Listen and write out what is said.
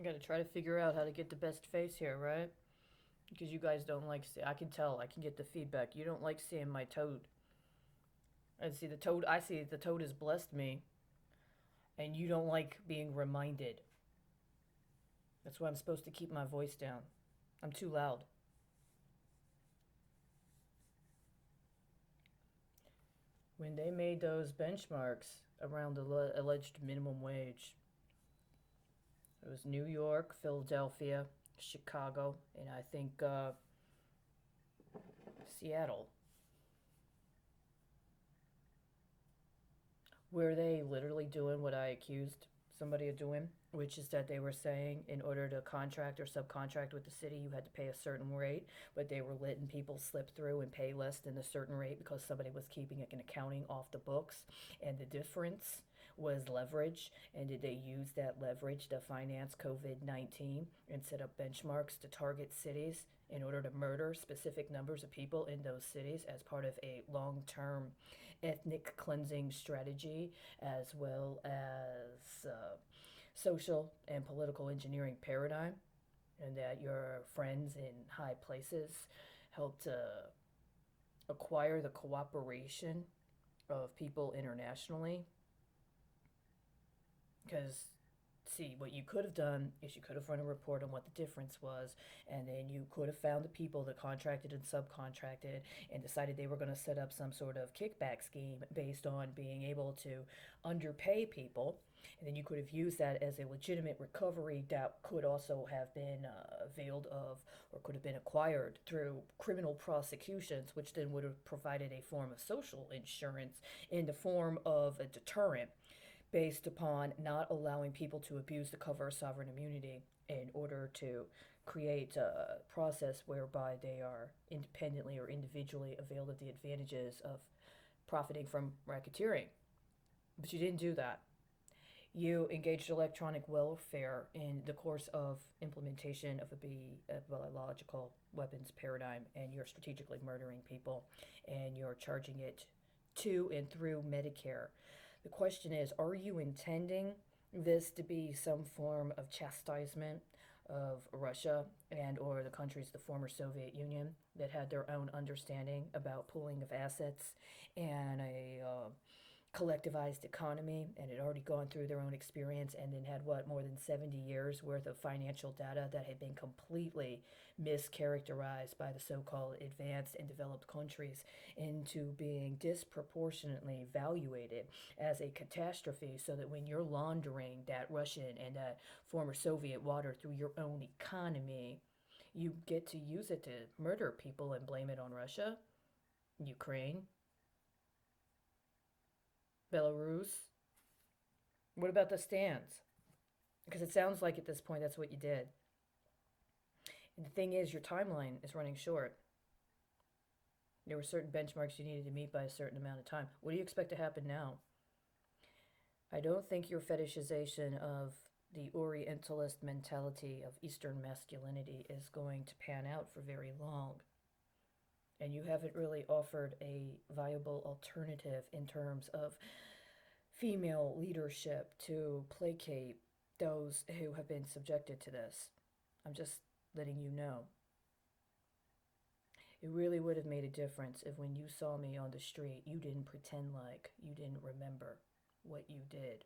I gotta try to figure out how to get the best face here, right? Because you guys don't like I can tell, I can get the feedback. You don't like seeing my toad. I see the toad has blessed me, and you don't like being reminded. That's why I'm supposed to keep my voice down. I'm too loud. When they made those benchmarks around the alleged minimum wage, it was New York, Philadelphia, Chicago, and I think Seattle. Were they literally doing what I accused somebody of doing? Which is that they were saying in order to contract or subcontract with the city, you had to pay a certain rate, but they were letting people slip through and pay less than the certain rate because somebody was keeping an accounting off the books. And the difference was leverage. And did they use that leverage to finance COVID-19 and set up benchmarks to target cities in order to murder specific numbers of people in those cities as part of a long term ethnic cleansing strategy, as well as social and political engineering paradigm, and that your friends in high places helped acquire the cooperation of people internationally. Because, see, what you could have done is you could have run a report on what the difference was, and then you could have found the people that contracted and subcontracted and decided they were going to set up some sort of kickback scheme based on being able to underpay people. And then you could have used that as a legitimate recovery that could also have been availed of or could have been acquired through criminal prosecutions, which then would have provided a form of social insurance in the form of a deterrent based upon not allowing people to abuse the cover of sovereign immunity in order to create a process whereby they are independently or individually availed of the advantages of profiting from racketeering. But you didn't do that. You engaged electronic welfare in the course of implementation of a biological weapons paradigm, and you're strategically murdering people, and you're charging it to and through Medicare. The question is, are you intending this to be some form of chastisement of Russia and or the countries, the former Soviet Union, that had their own understanding about pooling of assets and a collectivized economy and had already gone through their own experience and then had more than 70 years worth of financial data that had been completely mischaracterized by the so-called advanced and developed countries into being disproportionately evaluated as a catastrophe, so that when you're laundering that Russian and that former Soviet water through your own economy, you get to use it to murder people and blame it on Russia, Ukraine, Belarus. What about the stands? Because it sounds like at this point that's what you did. And the thing is, your timeline is running short. There were certain benchmarks you needed to meet by a certain amount of time. What do you expect to happen now? I don't think your fetishization of the Orientalist mentality of Eastern masculinity is going to pan out for very long. And you haven't really offered a viable alternative in terms of female leadership to placate those who have been subjected to this. I'm just letting you know. It really would have made a difference if when you saw me on the street, you didn't pretend like you didn't remember what you did.